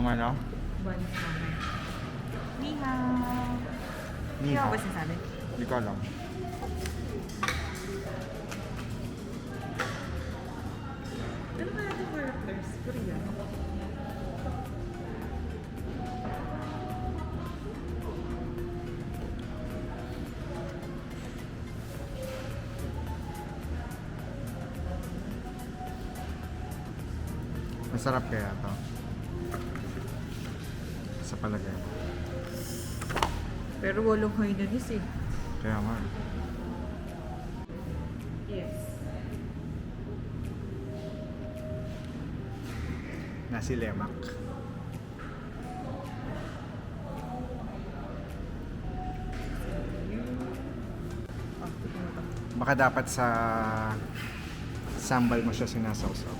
yung ano? Buns naman. Ni hao. Ni hao ba sinasabi? Hindi ko alam. Ano ba natin characters? Korean? Masarap kaya to. Sa palagay mo. Pero walang Hainanese eh. Kaya nga. Yes. Nasi lemak. Oh, tignan mo to. Baka dapat sa sambal mo siya sinasawsaw.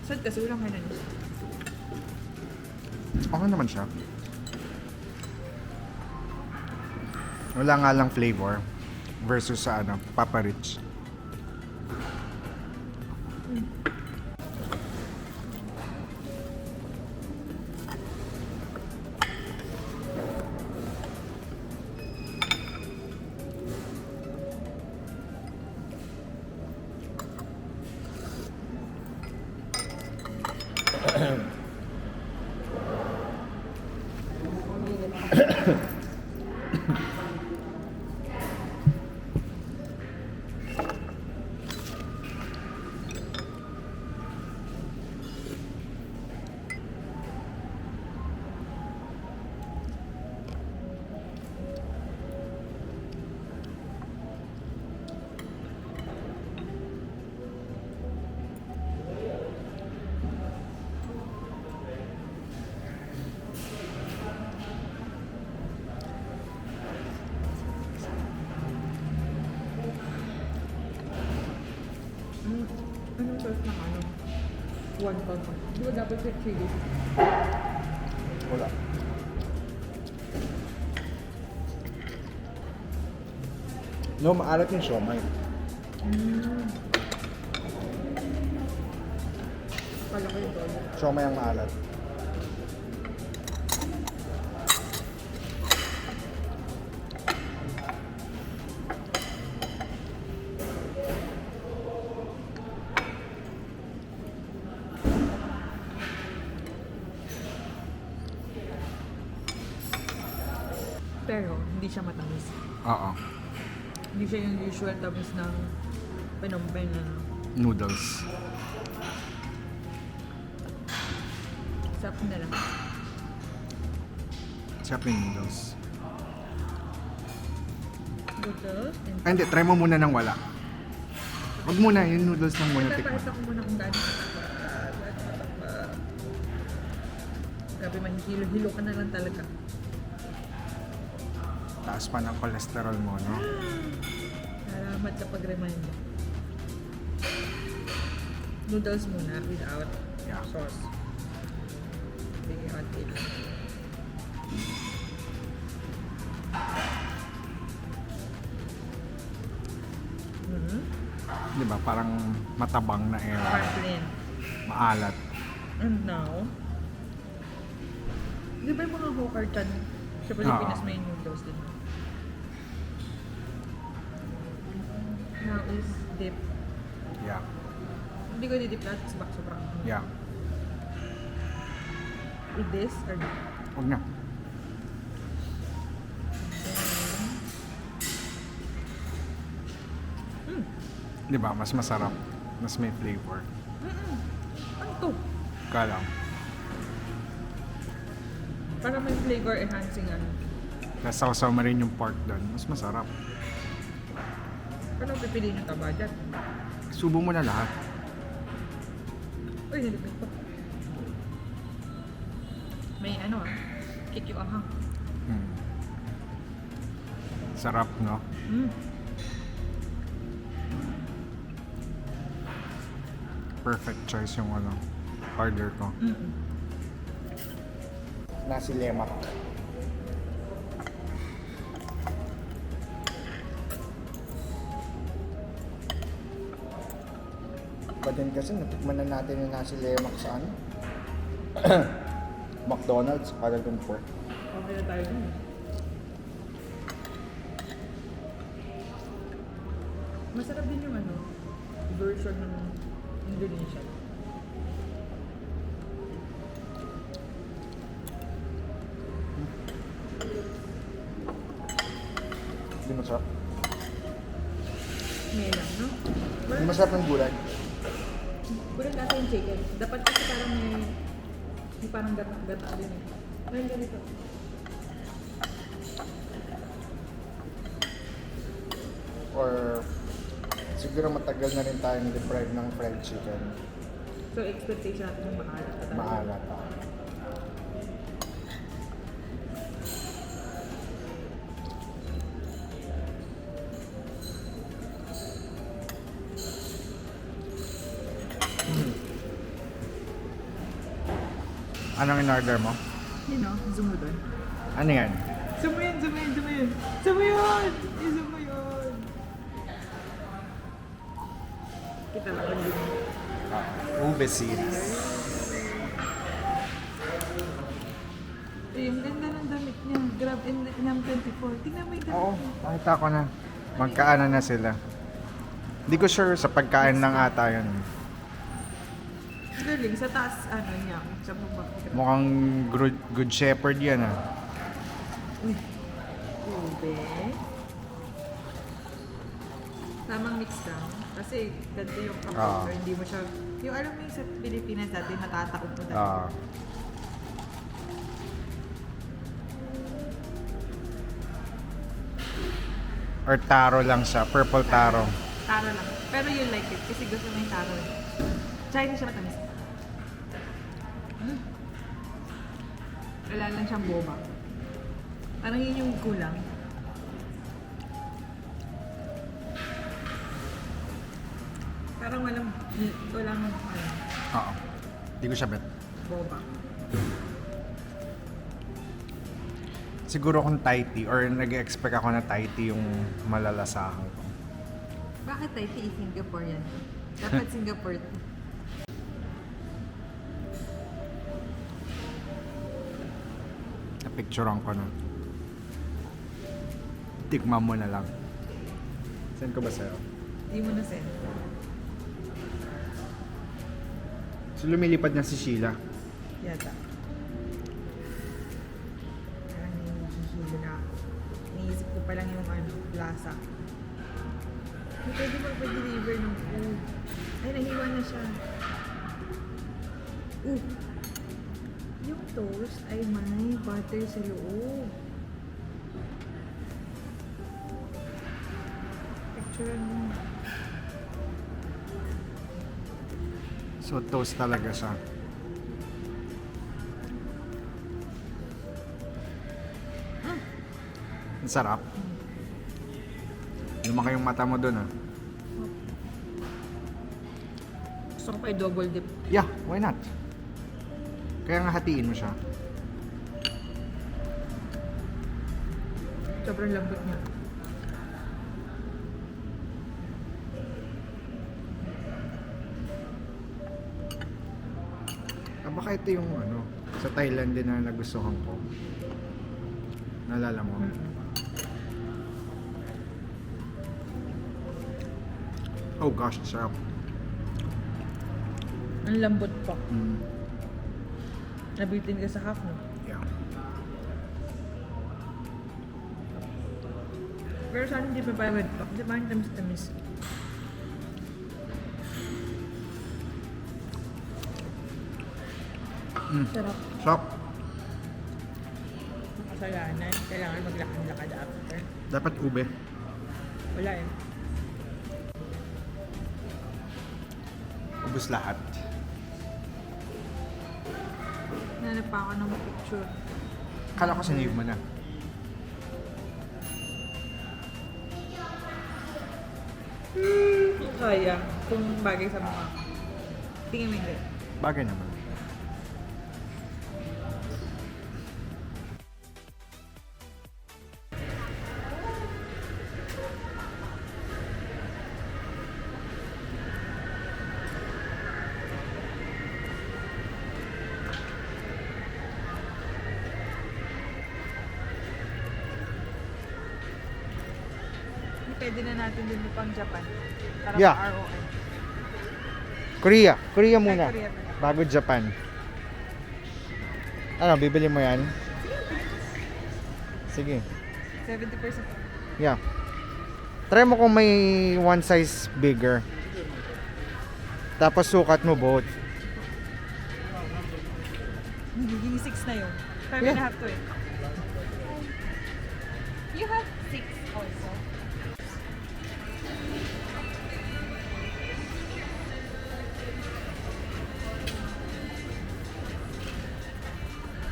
Sad kasi walang Hainanese. Okay naman siya. Wala nga lang flavor versus sa ano, Papa Rich. Anong sauce ng ano? Wonton. Di ba dapat sa chili? Wala. No, maalat yung siomay. Kala ko yung doon. Siomay ang maalat. Pero hindi siya matamis. Oo. Hindi siya yung usual tamis ng Phnom Penh na Noodles. sarap na lang. Sarap yung noodles. Noodles and Ay, hindi. Try mo muna ng wala. Huwag muna. Yung noodles lang muna tikman. Ipapakita ko muna kung gaano. Grabe, mahihilo-hilo ka na lang talaga. Taas pa ng cholesterol mo, no? Salamat sa pag-remind. Noodles muna without Yeah. sauce. Bigyan natin. Di ba? Parang matabang na air. Parsley. Maalat. And now, di ba yung mga hawker chan sa Pilipinas Oo. may noodles din? Now is dip. Yeah. Hindi ko didip lahat sa sobrang. Yeah. With this or not? Huwag na. Di ba? Mas masarap. Mas may flavor. Ano to? Kala. Para may flavor enhancing ano. Tapos sausaw mo rin yung pork doon. Mas masarap. Paano pipiliin yung taba dyan? Subo mo na lahat. Uy, nilipit ko. May ano kick yung ahang. Sarap, no? Perfect choice yung ano, order ko. Nasi lemak. But then kasi natikman na natin yung nasi lemak sa ano? McDonald's, Kuala Lumpur. Okay na tayo dun. Masarap din yung ano, version ng Indonesia. Hindi masarap. Ngayon lang, no? Hindi masarap ng gulay. Kulang lasa yung chicken. Dapat kasi parang may parang gata din eh. Ngayon ganito. Or siguro matagal na rin tayong deprived ng fried chicken. So expectation natin yung maalat pa tayo. Maalat pa. Anong in-order mo? Yun no, zoom mo doon. Ano yan? Zoom mo yun, zoom mo yun, zoom mo yun. Zoom mo yun! I-zoom mo yun. Kita lang ko yun. Ube seeds. Eh, ang ganda ng damit niya. Grab in Nam 24. Tingnan mo yung damit Oo, niya. nakita ko na. Magkaano na sila. Hindi ko sure sa pagkain lang ata yun. Galing, sa taas, ano niya, sa baba. Mukhang good shepherd yan ah. Uy, ube. Tamang mix lang. Kasi ganda yung composer, hindi mo siya... Yung alam mo yung sa Pilipinas dati, natatakot mo dati. Ah. Or taro lang siya, purple taro. Taro lang. Pero you like it kasi gusto mo yung taro. Tsaka hindi siya matamis. Wala lang siyang boba. Parang yun yung kulang. Parang walang ano, Oo. Hindi ko siya bet. boba. Siguro kung Thai tea or nag-expect ako na Thai tea yung malalasahan ko. Bakit tayo Singapore yan? Dapat Singapore. Napicturean ko na. Tikman mo na lang. Send ko ba sa'yo? Hindi mo na send. So lumilipad na si Sheila. Yata. Parang hihilo na ako. Iniisip ko pa lang yung ano, lasa. Hindi pwede magpa-deliver ng food. Ay, nahiwa na siya. Yung toast ay may butter sa loob. Picturean mo. So toast talaga siya. Ang sarap. Lumaki yung mata mo dun ah. Gusto ko pa i-double dip. Yeah, why not? Kaya nga hatiin mo siya. Sobrang lambot niya. Baka ito yung ano, sa Thailand din na nagustuhan ko. Naalala mo? Oh gosh, sarap. Ang lambot pa. Mm. Nabitin ka sa half, no? Yeah. Pero sana hindi pa pala pa. Di ba yung tamis-tamis? Sarap. Sarap. Kasalanan. Kailangan maglakad-lakad after. Dapat ube. Wala eh. Ubus lahat. Nanap pa ako ng picture. Kala ko sinave mo na. Kung kaya. Kung bagay sa mukha. Tingin mo hindi. Bagay naman. pwede na natin din pang Japan. Para Yeah. pa ROI. Korea. Korea muna. Ay, Korea pala. Bago Japan. Ano, bibili mo yan? Sige. 70%. Yeah. Try mo kung may one size bigger. Tapos sukat mo both. Magiging 6 na yun. 5 Yeah. and a half to eh. You have 6 also.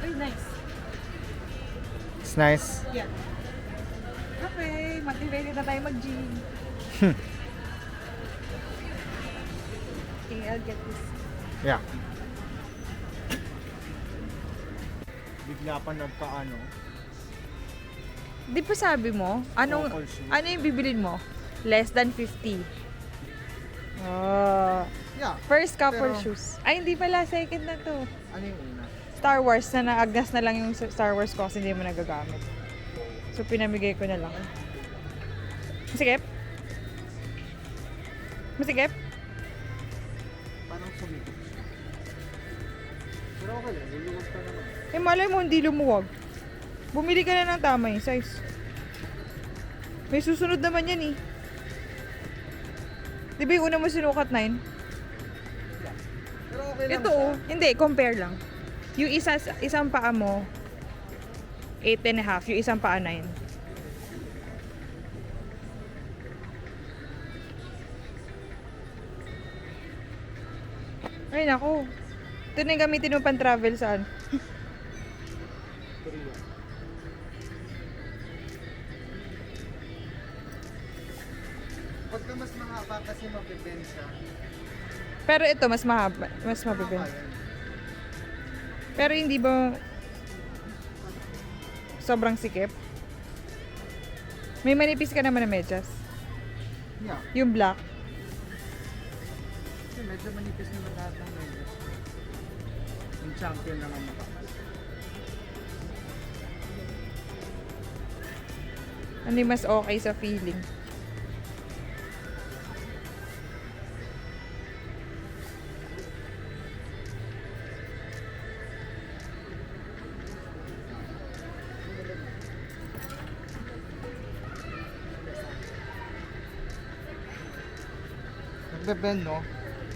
Very nice. It's nice. Yeah. Okay, motivated na tayo mag-gym. Okay, I'll get this. Yeah. Bigla pa nagkaano. Di ba sabi mo? Anong, Local shoes. ano yung bibilin mo? Less than 50. Ah. Yeah. First couple Pero- shoes. Ay, hindi pala. Second na to. Ano yung una? Star Wars na naagnas na lang yung Star Wars ko kasi hindi mo nagagamit. So, pinamigay ko na lang. Masikip? Masikip? Parang sumikip siya. Pero okay lang, luluwag pa naman. Eh, malay mo, hindi lumuwag. Bumili ka na ng tama yung size. May susunod naman yan eh. Di ba yung una mo sinukat 9? Pero okay lang Ito oh. Hindi, compare lang. Yung isang paa mo, 8 and a half. Yung isang paa 9. Ay, naku. Ito na yung gamitin mo pang travel saan? Korea. Pagka mas mahaba kasi mabibend siya. Pero ito, mas mahaba. Mas mabibig. Mahaba yan. Pero hindi ba sobrang sikip? May manipis ka naman na medyas. Yeah. Yung black. Kasi medyo manipis naman lahat ng medyo. Yung champion naman makapal. Ano yung mas okay sa feeling? Nagbebend, no?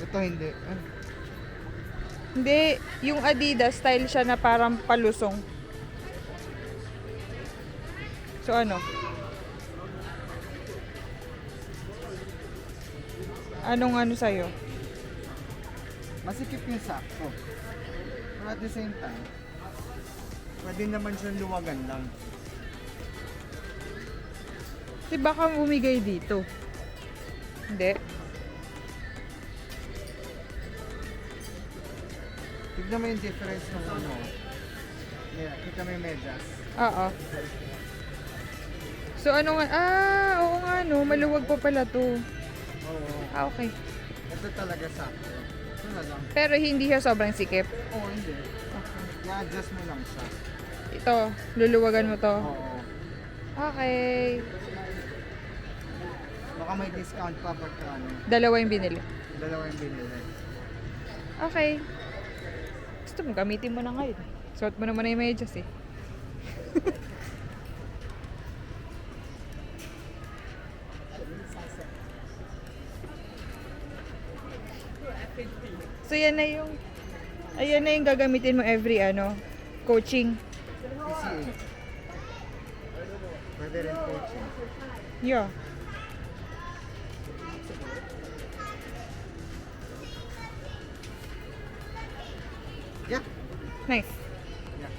Ito hindi. Hindi, yung Adidas style siya na parang palusong. So ano? Anong ano sa'yo? Masikip yung sakto. Pero at the same time, pwede naman siyang luwagan lang. Di baka bumigay dito. Hindi. Tignan mo yung difference ng ano. Yeah, kita mo yung medyas. Oo. So ano nga? Ah, oo nga no. Maluwag pa pala to. Oo. Ah, okay. Ito talaga sakto. Ito na lang. Pero hindi siya sobrang sikip. Oo, hindi. I-adjust mo lang siya. Ito, luluwagan mo to. Oo. Okay. Baka may discount pa pagka ano. Dalawa yung binili. Dalawa yung binili. Okay. Gusto mo, gamitin mo na ngayon. Suot mo naman na yung medyas eh. So yan na yung ayan na yung gagamitin mo every ano, coaching. PCA. Pwede rin coaching. Yeah. Yeah. Nice. Yeah.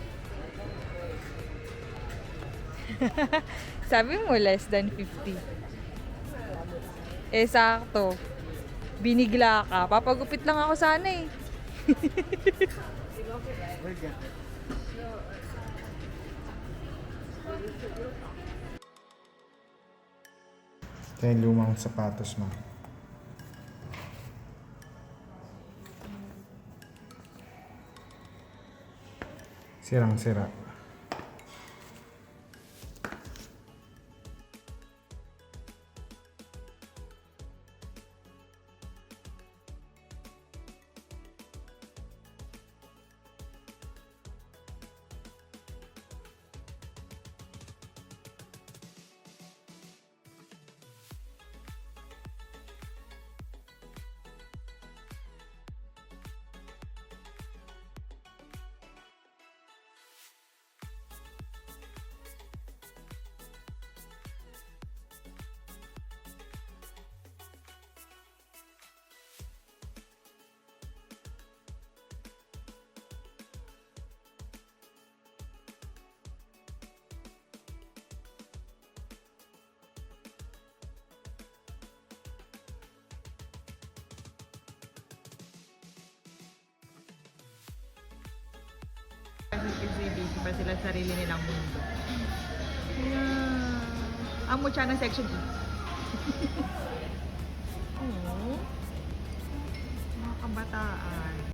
Sabi mo less than 50. Eh sakto. Binigla ka. Papagupit lang ako sana eh. We'll get it. Ito yung lumang sapatos mo. Sirang-sira. busy pa sila sa sarili nilang mundo. Kaya, ang mutya ng section E. Oo. Mga kabataan.